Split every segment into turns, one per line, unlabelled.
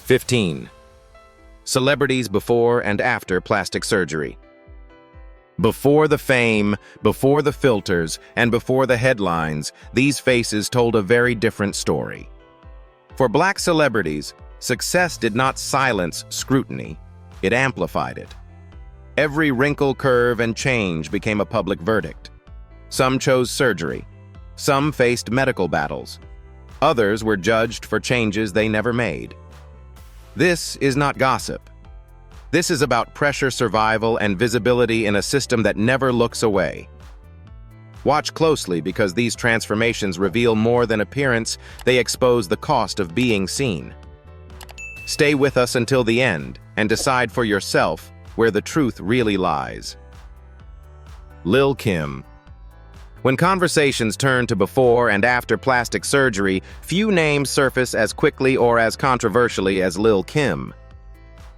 15. Celebrities before and after plastic surgery. Before the fame, before the filters, and before the headlines, these faces told a very different story. For Black celebrities, success did not silence scrutiny, it amplified it. Every wrinkle, curve, and change became a public verdict. Some chose surgery. Some faced medical battles. Others were judged for changes they never made. This is not gossip. This is about pressure, survival, and visibility in a system that never looks away. Watch closely because these transformations reveal more than appearance, they expose the cost of being seen. Stay with us until the end and decide for yourself where the truth really lies. Lil' Kim. When conversations turn to before and after plastic surgery, few names surface as quickly or as controversially as Lil' Kim.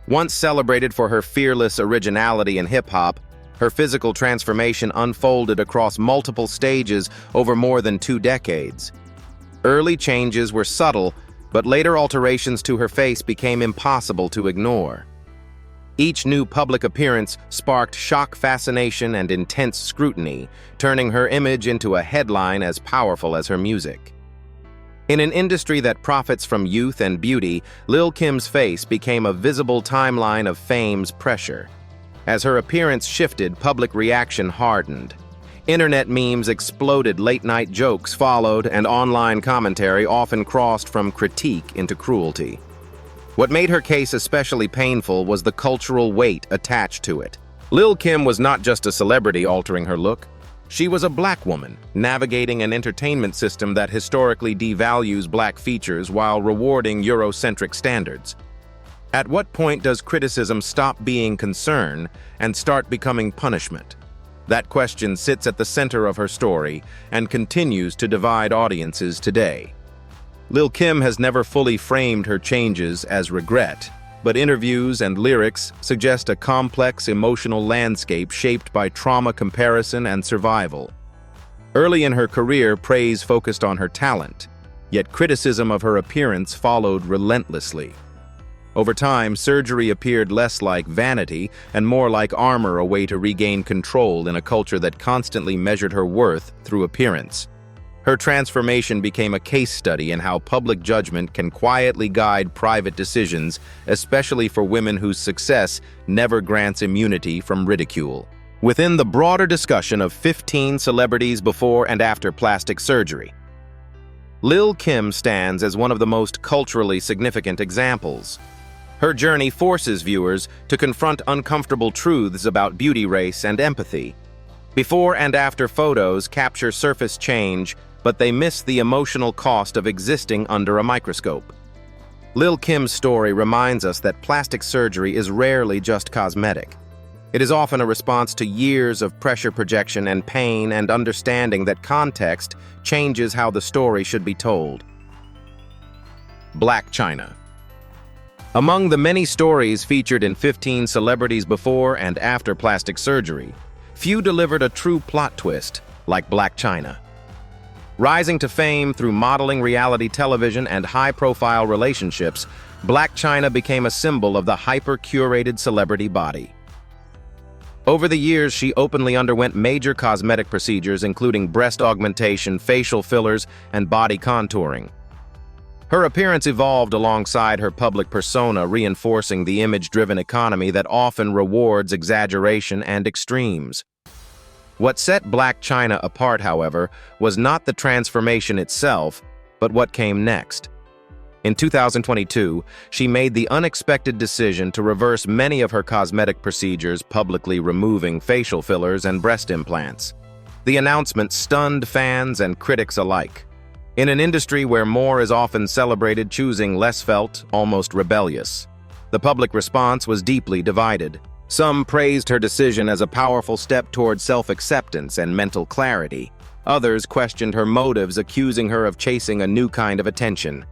Once celebrated for her fearless originality in hip-hop, her physical transformation unfolded across multiple stages over more than 2 decades. Early changes were subtle, but later alterations to her face became impossible to ignore. Each new public appearance sparked shock, fascination, and intense scrutiny, turning her image into a headline as powerful as her music. In an industry that profits from youth and beauty, Lil' Kim's face became a visible timeline of fame's pressure. As her appearance shifted, public reaction hardened. Internet memes exploded, late-night jokes followed, and online commentary often crossed from critique into cruelty. What made her case especially painful was the cultural weight attached to it. Lil' Kim was not just a celebrity altering her look. She was a Black woman, navigating an entertainment system that historically devalues Black features while rewarding Eurocentric standards. At what point does criticism stop being concern and start becoming punishment? That question sits at the center of her story and continues to divide audiences today. Lil' Kim has never fully framed her changes as regret, but interviews and lyrics suggest a complex emotional landscape shaped by trauma, comparison, and survival. Early in her career, praise focused on her talent, yet criticism of her appearance followed relentlessly. Over time, surgery appeared less like vanity and more like armor, a way to regain control in a culture that constantly measured her worth through appearance. Her transformation became a case study in how public judgment can quietly guide private decisions, especially for women whose success never grants immunity from ridicule. Within the broader discussion of 15 celebrities before and after plastic surgery, Lil' Kim stands as one of the most culturally significant examples. Her journey forces viewers to confront uncomfortable truths about beauty, race, and empathy. Before and after photos capture surface change, but they miss the emotional cost of existing under a microscope. Lil' Kim's story reminds us that plastic surgery is rarely just cosmetic. It is often a response to years of pressure, projection, and pain, and understanding that context changes how the story should be told. Blac Chyna. Among the many stories featured in 15 celebrities before and after plastic surgery, few delivered a true plot twist like Blac Chyna. Rising to fame through modeling, reality television, and high-profile relationships, Blac Chyna became a symbol of the hyper-curated celebrity body. Over the years, she openly underwent major cosmetic procedures including breast augmentation, facial fillers, and body contouring. Her appearance evolved alongside her public persona, reinforcing the image-driven economy that often rewards exaggeration and extremes. What set Blac Chyna apart, however, was not the transformation itself, but what came next. In 2022, she made the unexpected decision to reverse many of her cosmetic procedures, publicly removing facial fillers and breast implants. The announcement stunned fans and critics alike. In an industry where more is often celebrated, choosing less felt almost rebellious. The public response was deeply divided. Some praised her decision as a powerful step toward self-acceptance and mental clarity. Others questioned her motives, accusing her of chasing a new kind of attention.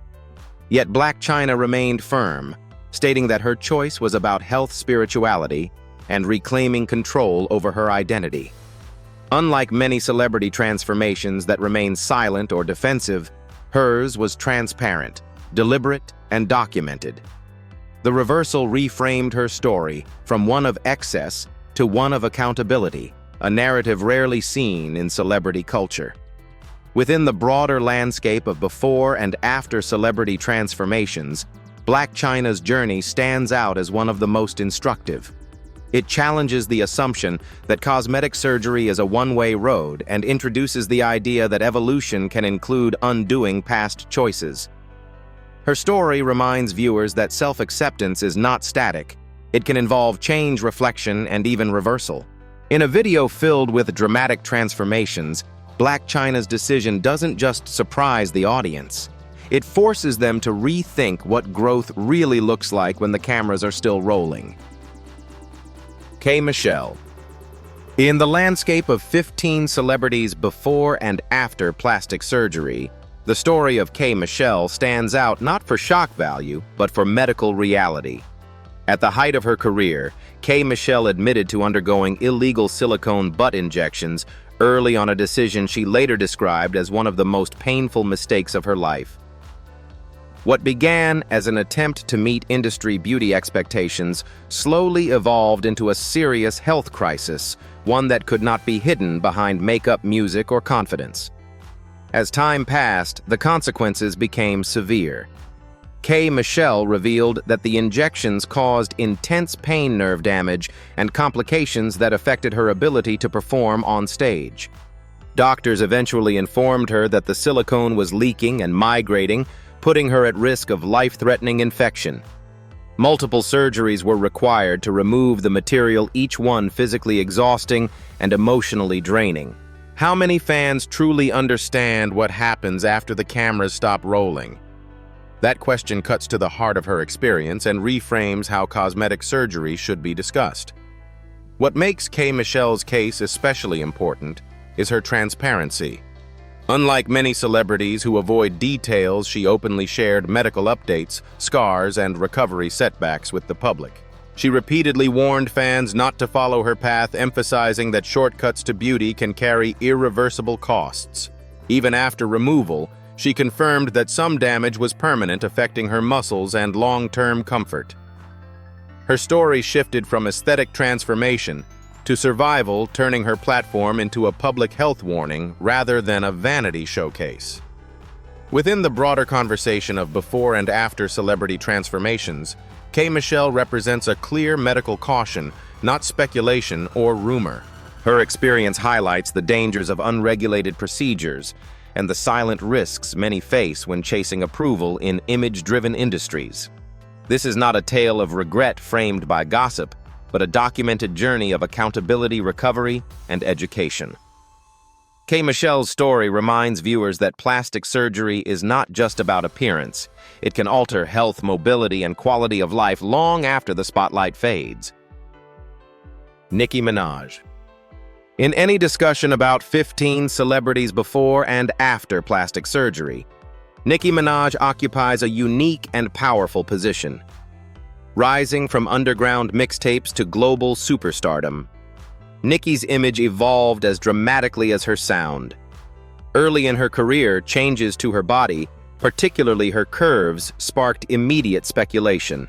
Yet Blac Chyna remained firm, stating that her choice was about health, spirituality, and reclaiming control over her identity. Unlike many celebrity transformations that remain silent or defensive, hers was transparent, deliberate, and documented. The reversal reframed her story from one of excess to one of accountability, a narrative rarely seen in celebrity culture. Within the broader landscape of before and after celebrity transformations, Blac Chyna's journey stands out as one of the most instructive. It challenges the assumption that cosmetic surgery is a one-way road and introduces the idea that evolution can include undoing past choices. Her story reminds viewers that self-acceptance is not static. It can involve change, reflection, and even reversal. In a video filled with dramatic transformations, Blac Chyna's decision doesn't just surprise the audience. It forces them to rethink what growth really looks like when the cameras are still rolling. K. Michelle. In the landscape of 15 celebrities before and after plastic surgery, the story of K. Michelle stands out not for shock value, but for medical reality. At the height of her career, K. Michelle admitted to undergoing illegal silicone butt injections early on, a decision she later described as one of the most painful mistakes of her life. What began as an attempt to meet industry beauty expectations slowly evolved into a serious health crisis, one that could not be hidden behind makeup, music, or confidence. As time passed, the consequences became severe. K. Michelle revealed that the injections caused intense pain, nerve damage, and complications that affected her ability to perform on stage. Doctors eventually informed her that the silicone was leaking and migrating, putting her at risk of life-threatening infection. Multiple surgeries were required to remove the material, each one physically exhausting and emotionally draining. How many fans truly understand what happens after the cameras stop rolling? That question cuts to the heart of her experience and reframes how cosmetic surgery should be discussed. What makes K. Michelle's case especially important is her transparency. Unlike many celebrities who avoid details, she openly shared medical updates, scars, and recovery setbacks with the public. She repeatedly warned fans not to follow her path, emphasizing that shortcuts to beauty can carry irreversible costs. Even after removal, she confirmed that some damage was permanent, affecting her muscles and long-term comfort. Her story shifted from aesthetic transformation to survival, turning her platform into a public health warning rather than a vanity showcase. Within the broader conversation of before and after celebrity transformations, K. Michelle represents a clear medical caution, not speculation or rumor. Her experience highlights the dangers of unregulated procedures and the silent risks many face when chasing approval in image-driven industries. This is not a tale of regret framed by gossip, but a documented journey of accountability, recovery, and education. K. Michelle's story reminds viewers that plastic surgery is not just about appearance. It can alter health, mobility, and quality of life long after the spotlight fades. Nicki Minaj. In any discussion about 15 celebrities before and after plastic surgery, Nicki Minaj occupies a unique and powerful position. Rising from underground mixtapes to global superstardom, Nicki's image evolved as dramatically as her sound. Early in her career, changes to her body, particularly her curves, sparked immediate speculation.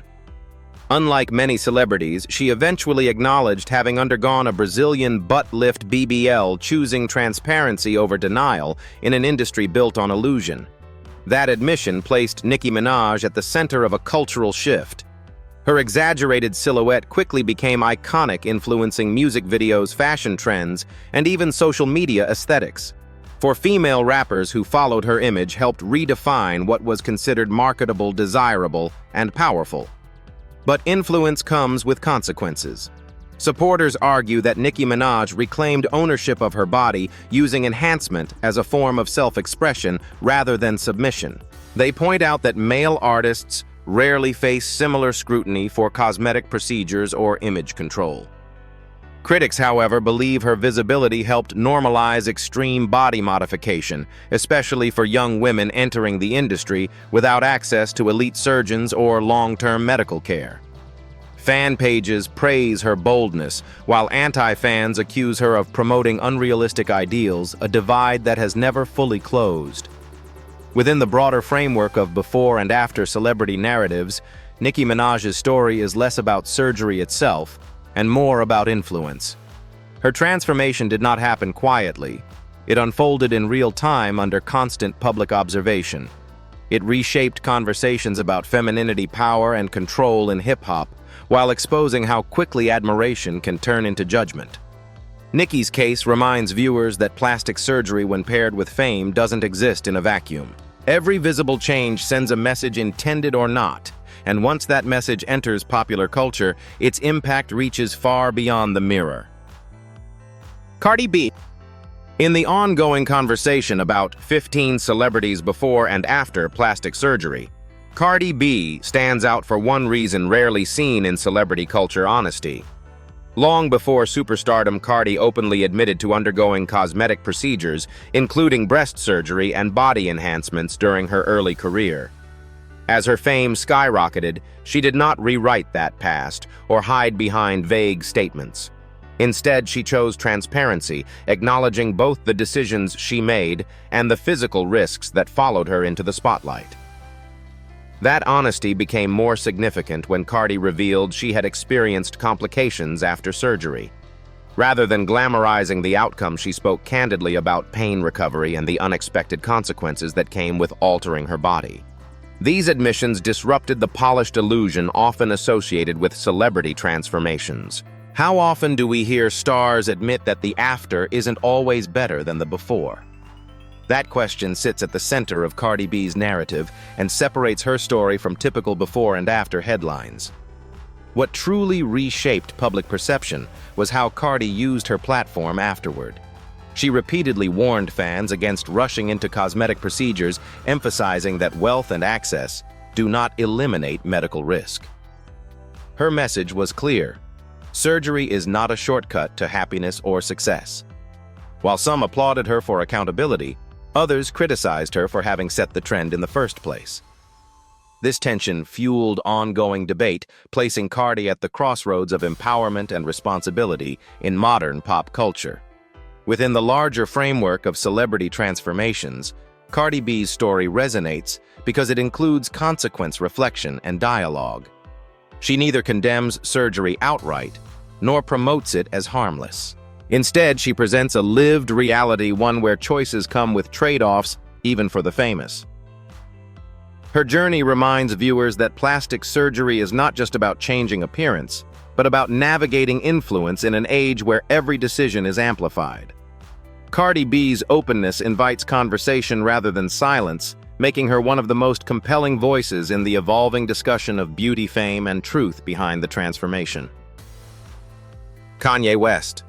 Unlike many celebrities, she eventually acknowledged having undergone a Brazilian butt lift BBL, choosing transparency over denial in an industry built on illusion. That admission placed Nicki Minaj at the center of a cultural shift. Her exaggerated silhouette quickly became iconic, influencing music videos, fashion trends, and even social media aesthetics. For female rappers who followed her image helped redefine what was considered marketable, desirable, and powerful. But influence comes with consequences. Supporters argue that Nicki Minaj reclaimed ownership of her body, using enhancement as a form of self-expression rather than submission. They point out that male artists rarely face similar scrutiny for cosmetic procedures or image control. Critics, however, believe her visibility helped normalize extreme body modification, especially for young women entering the industry without access to elite surgeons or long-term medical care. Fan pages praise her boldness, while anti-fans accuse her of promoting unrealistic ideals, a divide that has never fully closed. Within the broader framework of before and after celebrity narratives, Nicki Minaj's story is less about surgery itself and more about influence. Her transformation did not happen quietly. It unfolded in real time under constant public observation. It reshaped conversations about femininity, power, and control in hip-hop, while exposing how quickly admiration can turn into judgment. Nicki's case reminds viewers that plastic surgery, when paired with fame, doesn't exist in a vacuum. Every visible change sends a message, intended or not, and once that message enters popular culture, its impact reaches far beyond the mirror. Cardi B. In the ongoing conversation about 15 celebrities before and after plastic surgery, Cardi B stands out for one reason rarely seen in celebrity culture: honesty. Long before superstardom, Cardi openly admitted to undergoing cosmetic procedures, including breast surgery and body enhancements during her early career. As her fame skyrocketed, she did not rewrite that past or hide behind vague statements. Instead, she chose transparency, acknowledging both the decisions she made and the physical risks that followed her into the spotlight. That honesty became more significant when Cardi revealed she had experienced complications after surgery. Rather than glamorizing the outcome, she spoke candidly about pain recovery and the unexpected consequences that came with altering her body. These admissions disrupted the polished illusion often associated with celebrity transformations. How often do we hear stars admit that the after isn't always better than the before? That question sits at the center of Cardi B's narrative and separates her story from typical before and after headlines. What truly reshaped public perception was how Cardi used her platform afterward. She repeatedly warned fans against rushing into cosmetic procedures, emphasizing that wealth and access do not eliminate medical risk. Her message was clear: surgery is not a shortcut to happiness or success. While some applauded her for accountability, others criticized her for having set the trend in the first place. This tension fueled ongoing debate, placing Cardi at the crossroads of empowerment and responsibility in modern pop culture. Within the larger framework of celebrity transformations, Cardi B's story resonates because it includes consequence reflection and dialogue. She neither condemns surgery outright nor promotes it as harmless. Instead, she presents a lived reality, one where choices come with trade-offs, even for the famous. Her journey reminds viewers that plastic surgery is not just about changing appearance, but about navigating influence in an age where every decision is amplified. Cardi B's openness invites conversation rather than silence, making her one of the most compelling voices in the evolving discussion of beauty, fame, and truth behind the transformation. Kanye West.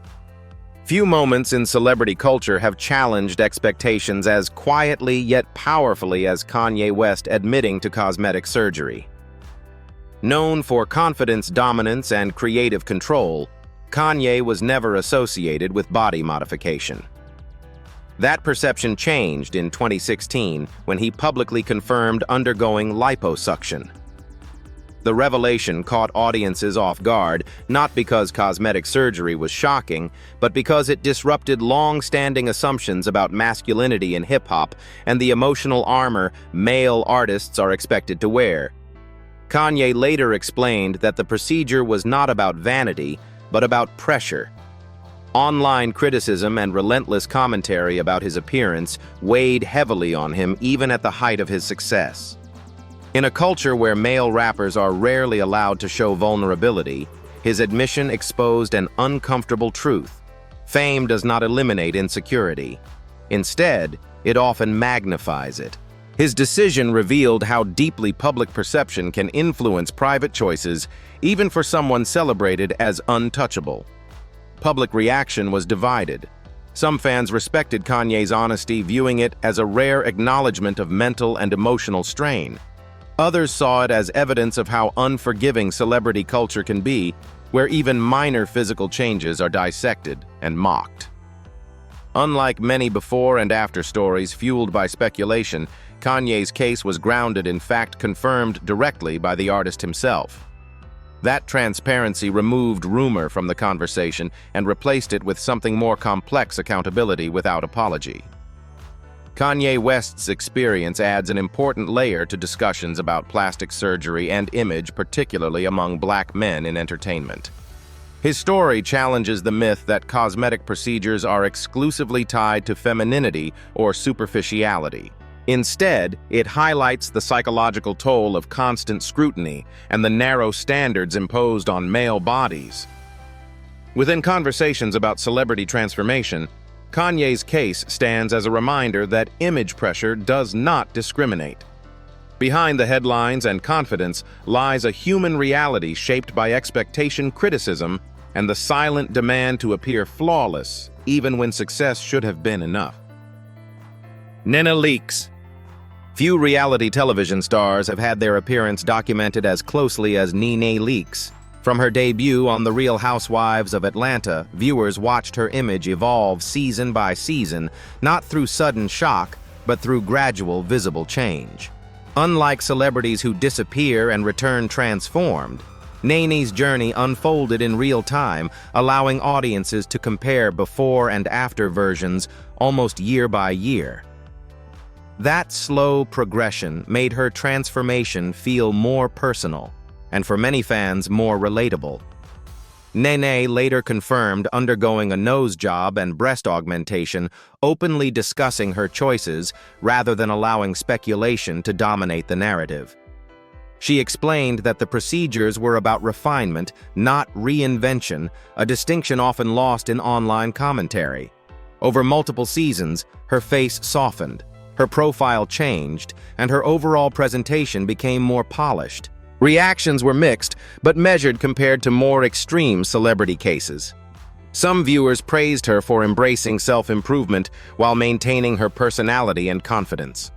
Few moments in celebrity culture have challenged expectations as quietly yet powerfully as Kanye West admitting to cosmetic surgery. Known for confidence, dominance, and creative control, Kanye was never associated with body modification. That perception changed in 2016 when he publicly confirmed undergoing liposuction. The revelation caught audiences off guard, not because cosmetic surgery was shocking, but because it disrupted long-standing assumptions about masculinity in hip-hop and the emotional armor male artists are expected to wear. Kanye later explained that the procedure was not about vanity, but about pressure. Online criticism and relentless commentary about his appearance weighed heavily on him even at the height of his success. In a culture where male rappers are rarely allowed to show vulnerability, his admission exposed an uncomfortable truth. Fame does not eliminate insecurity. Instead, it often magnifies it. His decision revealed how deeply public perception can influence private choices, even for someone celebrated as untouchable. Public reaction was divided. Some fans respected Kanye's honesty, viewing it as a rare acknowledgement of mental and emotional strain. Others saw it as evidence of how unforgiving celebrity culture can be, where even minor physical changes are dissected and mocked. Unlike many before and after stories fueled by speculation, Kanye's case was grounded in fact confirmed directly by the artist himself. That transparency removed rumor from the conversation and replaced it with something more complex: accountability without apology. Kanye West's experience adds an important layer to discussions about plastic surgery and image, particularly among Black men in entertainment. His story challenges the myth that cosmetic procedures are exclusively tied to femininity or superficiality. Instead, it highlights the psychological toll of constant scrutiny and the narrow standards imposed on male bodies. Within conversations about celebrity transformation, Kanye's case stands as a reminder that image pressure does not discriminate. Behind the headlines and confidence lies a human reality shaped by expectation, criticism, and the silent demand to appear flawless, even when success should have been enough. Nene Leakes. Few reality television stars have had their appearance documented as closely as Nene Leakes. From her debut on The Real Housewives of Atlanta, viewers watched her image evolve season by season, not through sudden shock, but through gradual, visible change. Unlike celebrities who disappear and return transformed, Nene's journey unfolded in real time, allowing audiences to compare before and after versions almost year by year. That slow progression made her transformation feel more personal, and for many fans, more relatable. Nene later confirmed undergoing a nose job and breast augmentation, openly discussing her choices rather than allowing speculation to dominate the narrative. She explained that the procedures were about refinement, not reinvention, a distinction often lost in online commentary. Over multiple seasons, her face softened, her profile changed, and her overall presentation became more polished. Reactions were mixed, but measured compared to more extreme celebrity cases. Some viewers praised her for embracing self-improvement while maintaining her personality and confidence.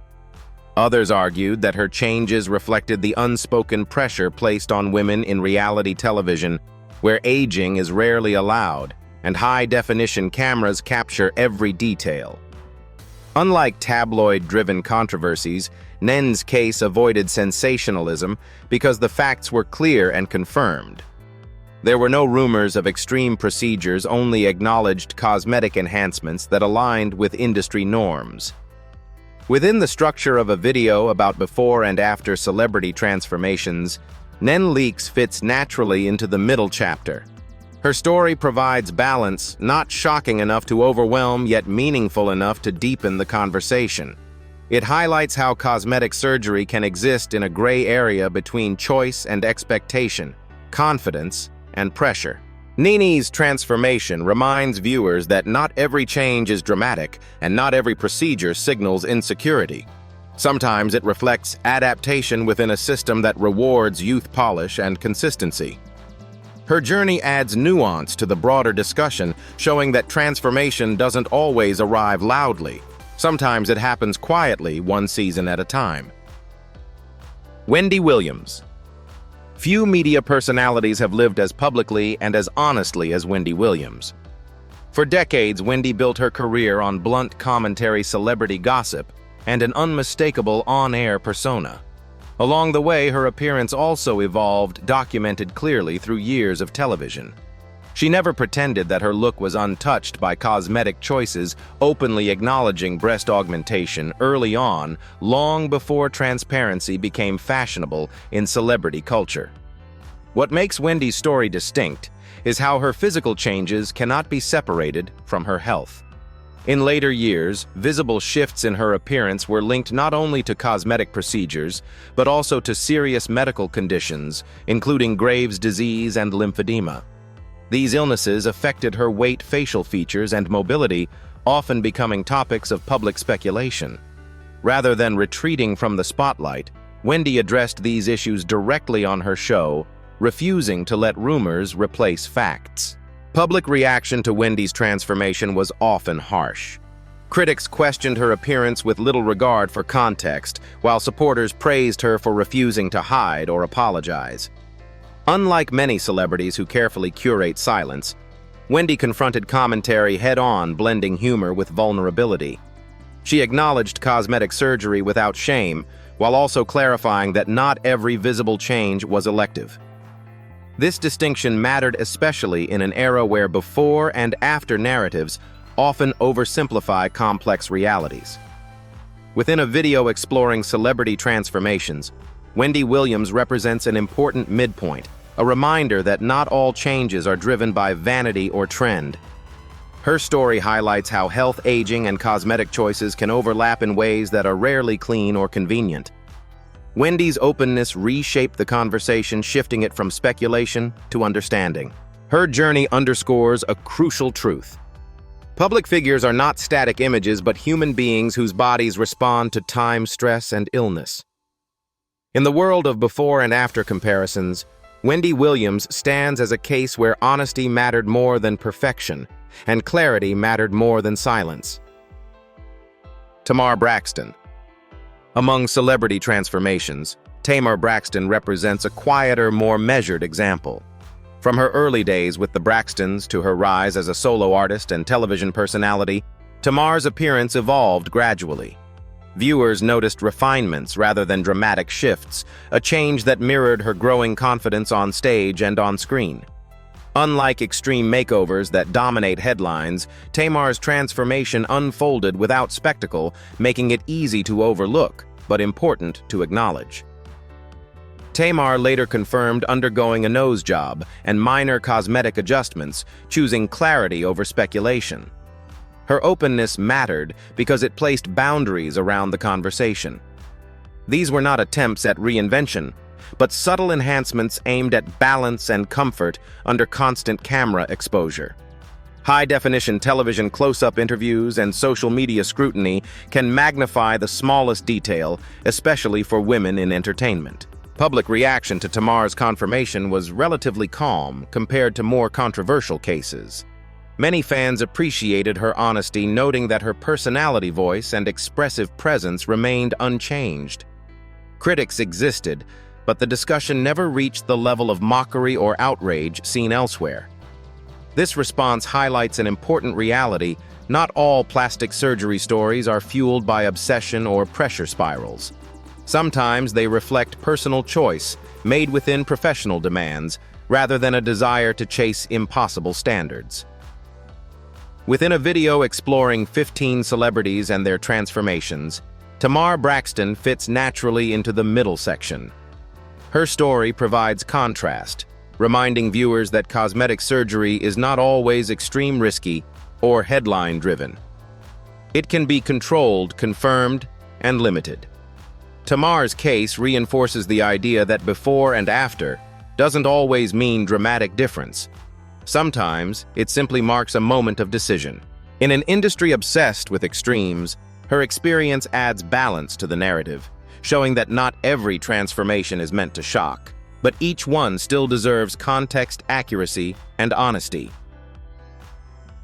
Others argued that her changes reflected the unspoken pressure placed on women in reality television, where aging is rarely allowed, and high-definition cameras capture every detail. Unlike tabloid-driven controversies, Nene's case avoided sensationalism because the facts were clear and confirmed. There were no rumors of extreme procedures, only acknowledged cosmetic enhancements that aligned with industry norms. Within the structure of a video about before and after celebrity transformations, Nene Leakes fits naturally into the middle chapter. Her story provides balance, not shocking enough to overwhelm, yet meaningful enough to deepen the conversation. It highlights how cosmetic surgery can exist in a gray area between choice and expectation, confidence and pressure. Nene's transformation reminds viewers that not every change is dramatic and not every procedure signals insecurity. Sometimes it reflects adaptation within a system that rewards youth polish and consistency. Her journey adds nuance to the broader discussion, showing that transformation doesn't always arrive loudly. Sometimes it happens quietly, one season at a time. Wendy Williams. Few media personalities have lived as publicly and as honestly as Wendy Williams. For decades, Wendy built her career on blunt commentary, celebrity gossip, and an unmistakable on-air persona. Along the way, her appearance also evolved, documented clearly through years of television. She never pretended that her look was untouched by cosmetic choices, openly acknowledging breast augmentation early on, long before transparency became fashionable in celebrity culture. What makes Wendy's story distinct is how her physical changes cannot be separated from her health. In later years, visible shifts in her appearance were linked not only to cosmetic procedures, but also to serious medical conditions, including Graves' disease and lymphedema. These illnesses affected her weight, facial features, and mobility, often becoming topics of public speculation. Rather than retreating from the spotlight, Wendy addressed these issues directly on her show, refusing to let rumors replace facts. Public reaction to Wendy's transformation was often harsh. Critics questioned her appearance with little regard for context, while supporters praised her for refusing to hide or apologize. Unlike many celebrities who carefully curate silence, Wendy confronted commentary head-on, blending humor with vulnerability. She acknowledged cosmetic surgery without shame, while also clarifying that not every visible change was elective. This distinction mattered especially in an era where before and after narratives often oversimplify complex realities. Within a video exploring celebrity transformations, Wendy Williams represents an important midpoint, a reminder that not all changes are driven by vanity or trend. Her story highlights how health, aging, and cosmetic choices can overlap in ways that are rarely clean or convenient. Wendy's openness reshaped the conversation, shifting it from speculation to understanding. Her journey underscores a crucial truth. Public figures are not static images, but human beings whose bodies respond to time, stress, and illness. In the world of before and after comparisons, Wendy Williams stands as a case where honesty mattered more than perfection, and clarity mattered more than silence. Tamar Braxton. Among celebrity transformations, Tamar Braxton represents a quieter, more measured example. From her early days with the Braxtons to her rise as a solo artist and television personality, Tamar's appearance evolved gradually. Viewers noticed refinements rather than dramatic shifts, a change that mirrored her growing confidence on stage and on screen. Unlike extreme makeovers that dominate headlines, Tamar's transformation unfolded without spectacle, making it easy to overlook, but important to acknowledge. Tamar later confirmed undergoing a nose job and minor cosmetic adjustments, choosing clarity over speculation. Her openness mattered because it placed boundaries around the conversation. These were not attempts at reinvention, but subtle enhancements aimed at balance and comfort under constant camera exposure. High-definition television close-up interviews and social media scrutiny can magnify the smallest detail, especially for women in entertainment. Public reaction to Tamar's confirmation was relatively calm compared to more controversial cases. Many fans appreciated her honesty, noting that her personality, voice, and expressive presence remained unchanged. Critics existed, but the discussion never reached the level of mockery or outrage seen elsewhere. This response highlights an important reality: not all plastic surgery stories are fueled by obsession or pressure spirals. Sometimes they reflect personal choice, made within professional demands, rather than a desire to chase impossible standards. Within a video exploring 15 celebrities and their transformations, Tamar Braxton fits naturally into the middle section. Her story provides contrast, reminding viewers that cosmetic surgery is not always extreme risky or headline-driven. It can be controlled, confirmed, and limited. Tamar's case reinforces the idea that before and after doesn't always mean dramatic difference. Sometimes it simply marks a moment of decision. In an industry obsessed with extremes, her experience adds balance to the narrative, showing that not every transformation is meant to shock, but each one still deserves context, accuracy, and honesty.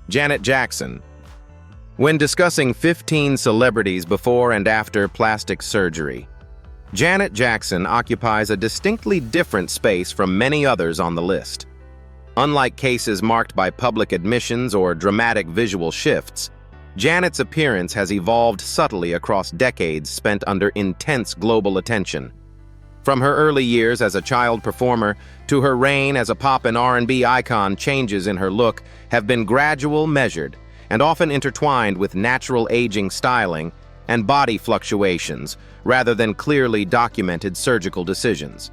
Janet Jackson. When discussing 15 celebrities before and after plastic surgery, Janet Jackson occupies a distinctly different space from many others on the list. Unlike cases marked by public admissions or dramatic visual shifts, Janet's appearance has evolved subtly across decades spent under intense global attention. From her early years as a child performer to her reign as a pop and R&B icon, changes in her look have been gradual, measured, and often intertwined with natural aging, styling, and body fluctuations, rather than clearly documented surgical decisions.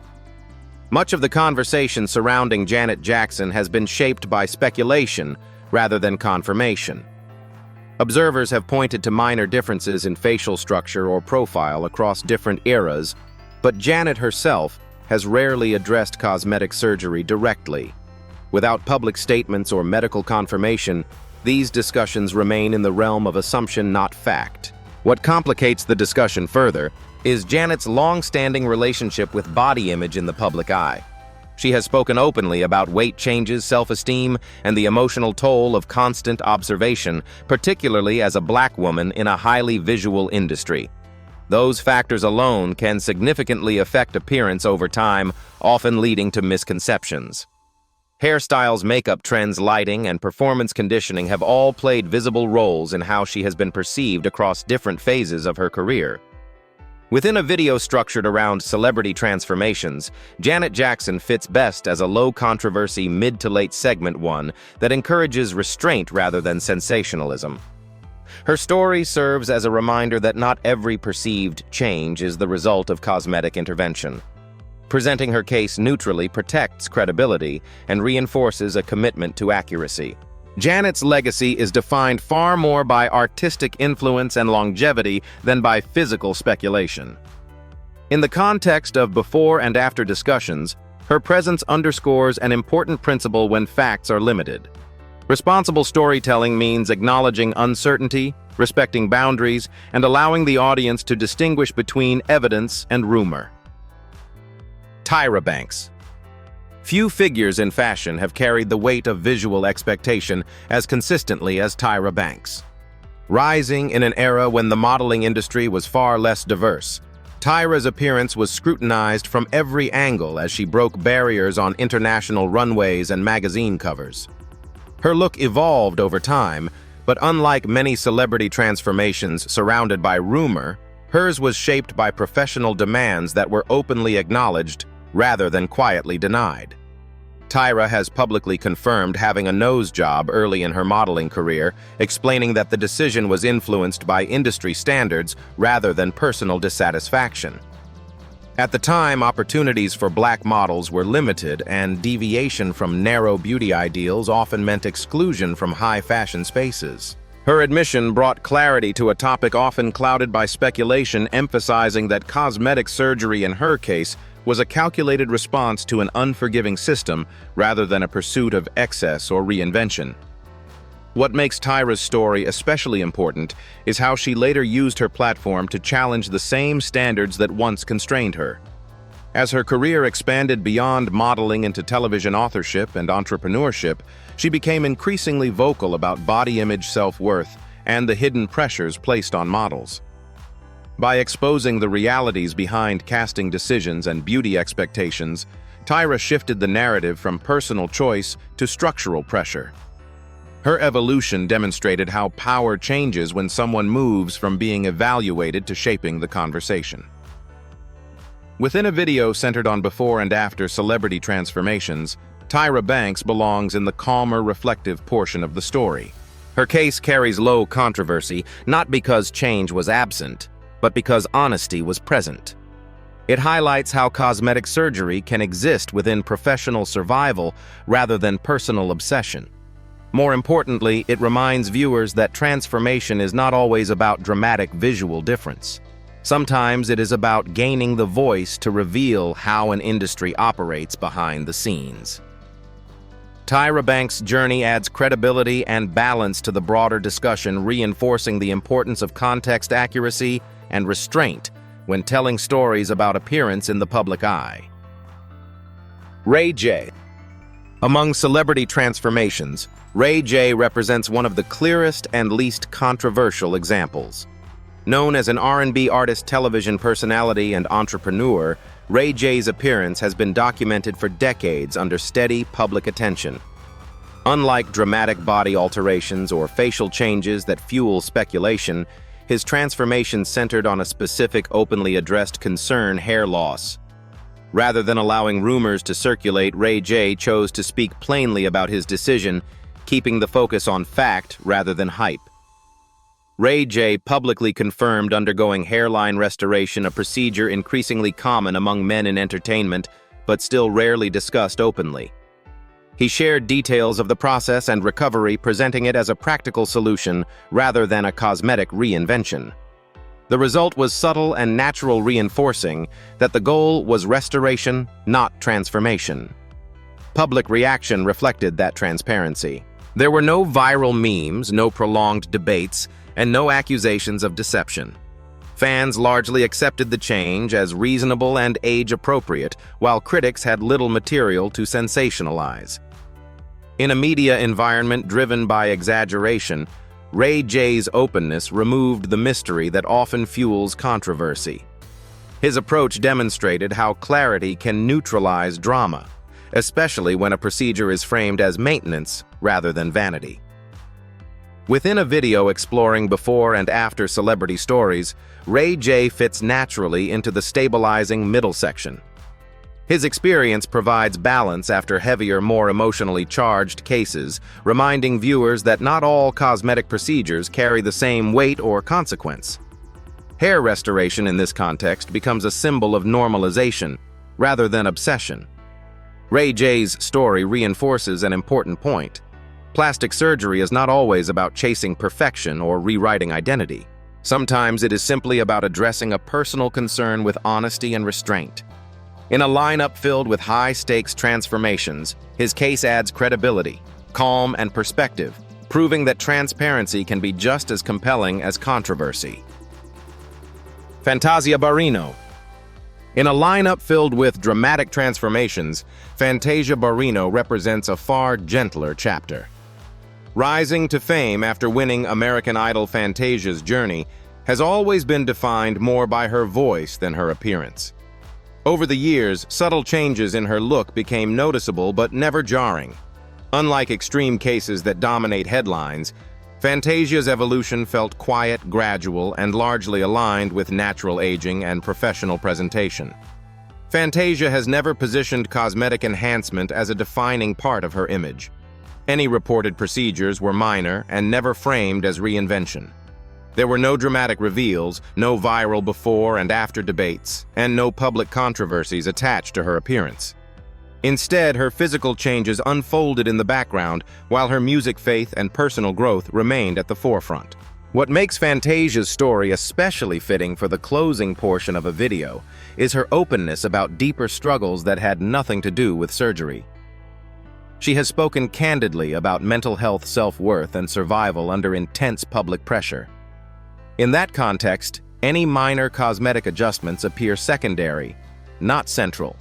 Much of the conversation surrounding Janet Jackson has been shaped by speculation rather than confirmation. Observers have pointed to minor differences in facial structure or profile across different eras, but Janet herself has rarely addressed cosmetic surgery directly. Without public statements or medical confirmation, these discussions remain in the realm of assumption, not fact. What complicates the discussion further is Janet's long-standing relationship with body image in the public eye. She has spoken openly about weight changes, self-esteem, and the emotional toll of constant observation, particularly as a Black woman in a highly visual industry. Those factors alone can significantly affect appearance over time, often leading to misconceptions. Hairstyles, makeup trends, lighting, and performance conditioning have all played visible roles in how she has been perceived across different phases of her career. Within a video structured around celebrity transformations, Janet Jackson fits best as a low-controversy mid to late segment one that encourages restraint rather than sensationalism. Her story serves as a reminder that not every perceived change is the result of cosmetic intervention. Presenting her case neutrally protects credibility and reinforces a commitment to accuracy. Janet's legacy is defined far more by artistic influence and longevity than by physical speculation. In the context of before and after discussions, her presence underscores an important principle when facts are limited. Responsible storytelling means acknowledging uncertainty, respecting boundaries, and allowing the audience to distinguish between evidence and rumor. Tyra Banks. Few figures in fashion have carried the weight of visual expectation as consistently as Tyra Banks. Rising in an era when the modeling industry was far less diverse, Tyra's appearance was scrutinized from every angle as she broke barriers on international runways and magazine covers. Her look evolved over time, but unlike many celebrity transformations surrounded by rumor, hers was shaped by professional demands that were openly acknowledged rather than quietly denied. Tyra has publicly confirmed having a nose job early in her modeling career, explaining that the decision was influenced by industry standards rather than personal dissatisfaction. At the time, opportunities for black models were limited, and deviation from narrow beauty ideals often meant exclusion from high fashion spaces. Her admission brought clarity to a topic often clouded by speculation, emphasizing that cosmetic surgery in her case was a calculated response to an unforgiving system rather than a pursuit of excess or reinvention. What makes Tyra's story especially important is how she later used her platform to challenge the same standards that once constrained her. As her career expanded beyond modeling into television authorship and entrepreneurship, she became increasingly vocal about body image self-worth and the hidden pressures placed on models. By exposing the realities behind casting decisions and beauty expectations, Tyra shifted the narrative from personal choice to structural pressure. Her evolution demonstrated how power changes when someone moves from being evaluated to shaping the conversation. Within a video centered on before and after celebrity transformations, Tyra Banks belongs in the calmer, reflective portion of the story. Her case carries low controversy, not because change was absent, but because honesty was present. It highlights how cosmetic surgery can exist within professional survival rather than personal obsession. More importantly, it reminds viewers that transformation is not always about dramatic visual difference. Sometimes it is about gaining the voice to reveal how an industry operates behind the scenes. Tyra Banks' journey adds credibility and balance to the broader discussion, reinforcing the importance of context accuracy and restraint when telling stories about appearance in the public eye. Ray J. Among celebrity transformations, Ray J represents one of the clearest and least controversial examples. Known as an R&B artist, television personality, and entrepreneur, Ray J's appearance has been documented for decades under steady public attention. Unlike dramatic body alterations or facial changes that fuel speculation, his transformation centered on a specific, openly addressed concern: hair loss. Rather than allowing rumors to circulate, Ray J chose to speak plainly about his decision, keeping the focus on fact rather than hype. Ray J publicly confirmed undergoing hairline restoration, a procedure increasingly common among men in entertainment, but still rarely discussed openly. He shared details of the process and recovery, presenting it as a practical solution rather than a cosmetic reinvention. The result was subtle and natural, reinforcing that the goal was restoration, not transformation. Public reaction reflected that transparency. There were no viral memes, no prolonged debates, and no accusations of deception. Fans largely accepted the change as reasonable and age-appropriate, while critics had little material to sensationalize. In a media environment driven by exaggeration, Ray J's openness removed the mystery that often fuels controversy. His approach demonstrated how clarity can neutralize drama, especially when a procedure is framed as maintenance rather than vanity. Within a video exploring before and after celebrity stories, Ray J fits naturally into the stabilizing middle section. His experience provides balance after heavier, more emotionally charged cases, reminding viewers that not all cosmetic procedures carry the same weight or consequence. Hair restoration in this context becomes a symbol of normalization, rather than obsession. Ray J's story reinforces an important point. Plastic surgery is not always about chasing perfection or rewriting identity. Sometimes it is simply about addressing a personal concern with honesty and restraint. In a lineup filled with high-stakes transformations, his case adds credibility, calm, and perspective, proving that transparency can be just as compelling as controversy. Fantasia Barrino. In a lineup filled with dramatic transformations, Fantasia Barrino represents a far gentler chapter. Rising to fame after winning American Idol, Fantasia's journey has always been defined more by her voice than her appearance. Over the years, subtle changes in her look became noticeable but never jarring. Unlike extreme cases that dominate headlines, Fantasia's evolution felt quiet, gradual, and largely aligned with natural aging and professional presentation. Fantasia has never positioned cosmetic enhancement as a defining part of her image. Any reported procedures were minor and never framed as reinvention. There were no dramatic reveals, no viral before and after debates, and no public controversies attached to her appearance. Instead, her physical changes unfolded in the background, while her music faith and personal growth remained at the forefront. What makes Fantasia's story especially fitting for the closing portion of a video is her openness about deeper struggles that had nothing to do with surgery. She has spoken candidly about mental health, self-worth, and survival under intense public pressure. In that context, any minor cosmetic adjustments appear secondary, not central.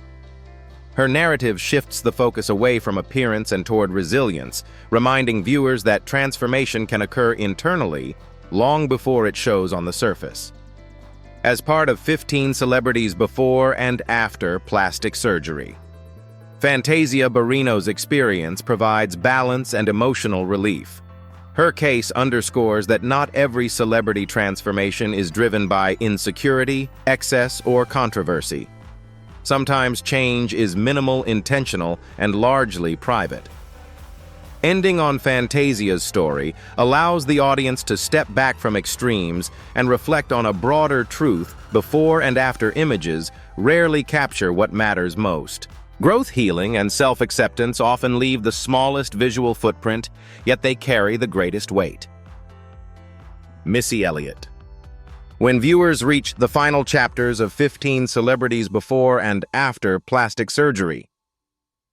Her narrative shifts the focus away from appearance and toward resilience, reminding viewers that transformation can occur internally long before it shows on the surface. As part of 15 celebrities before and after plastic surgery, Fantasia Barrino's experience provides balance and emotional relief. Her case underscores that not every celebrity transformation is driven by insecurity, excess, or controversy. Sometimes change is minimal, intentional, and largely private. Ending on Fantasia's story allows the audience to step back from extremes and reflect on a broader truth. Before and after images rarely capture what matters most. Growth, healing, and self-acceptance often leave the smallest visual footprint, yet they carry the greatest weight. Missy Elliott. When viewers reach the final chapters of 15 celebrities before and after plastic surgery,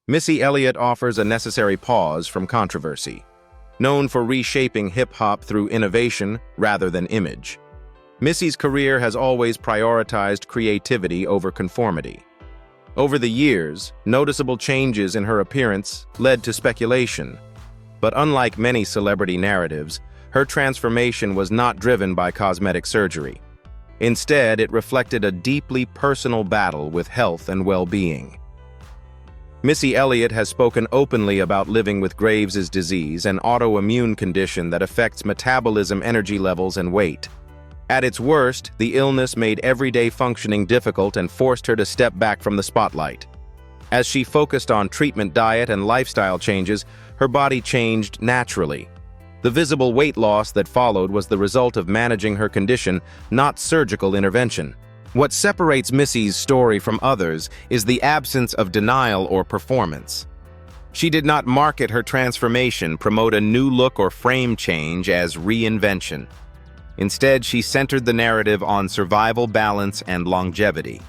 Missy Elliott offers a necessary pause from controversy. Known for reshaping hip-hop through innovation rather than image, Missy's career has always prioritized creativity over conformity. Over the years, noticeable changes in her appearance led to speculation. But unlike many celebrity narratives, her transformation was not driven by cosmetic surgery. Instead, it reflected a deeply personal battle with health and well-being. Missy Elliott has spoken openly about living with Graves' disease, an autoimmune condition that affects metabolism, energy levels, and weight. At its worst, the illness made everyday functioning difficult and forced her to step back from the spotlight. As she focused on treatment, diet, and lifestyle changes, her body changed naturally. The visible weight loss that followed was the result of managing her condition, not surgical intervention. What separates Missy's story from others is the absence of denial or performance. She did not market her transformation, promote a new look, or frame change as reinvention. Instead, she centered the narrative on survival, balance, and longevity.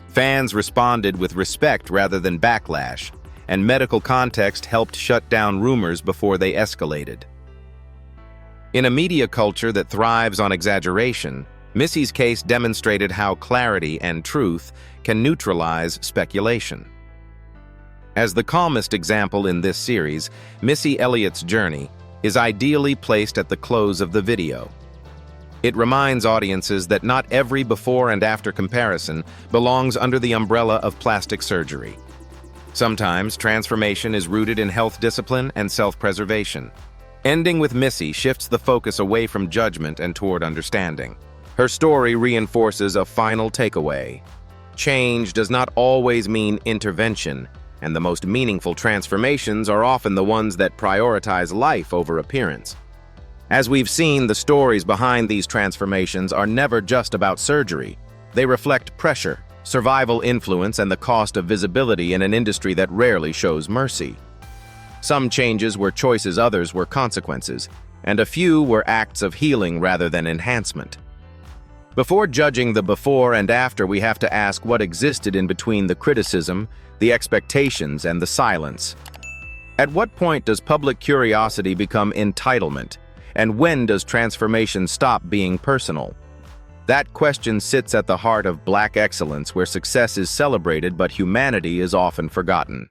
Fans responded with respect rather than backlash, and medical context helped shut down rumors before they escalated. In a media culture that thrives on exaggeration, Missy's case demonstrated how clarity and truth can neutralize speculation. As the calmest example in this series, Missy Elliott's journey is ideally placed at the close of the video. It reminds audiences that not every before and after comparison belongs under the umbrella of plastic surgery. Sometimes transformation is rooted in health discipline and self-preservation. Ending with Missy shifts the focus away from judgment and toward understanding. Her story reinforces a final takeaway. Change does not always mean intervention, and the most meaningful transformations are often the ones that prioritize life over appearance. As we've seen, the stories behind these transformations are never just about surgery. They reflect pressure, survival influence, and the cost of visibility in an industry that rarely shows mercy. Some changes were choices, others were consequences, and a few were acts of healing rather than enhancement. Before judging the before and after, we have to ask what existed in between the criticism, the expectations, and the silence. At what point does public curiosity become entitlement? And when does transformation stop being personal? That question sits at the heart of Black excellence, where success is celebrated but humanity is often forgotten.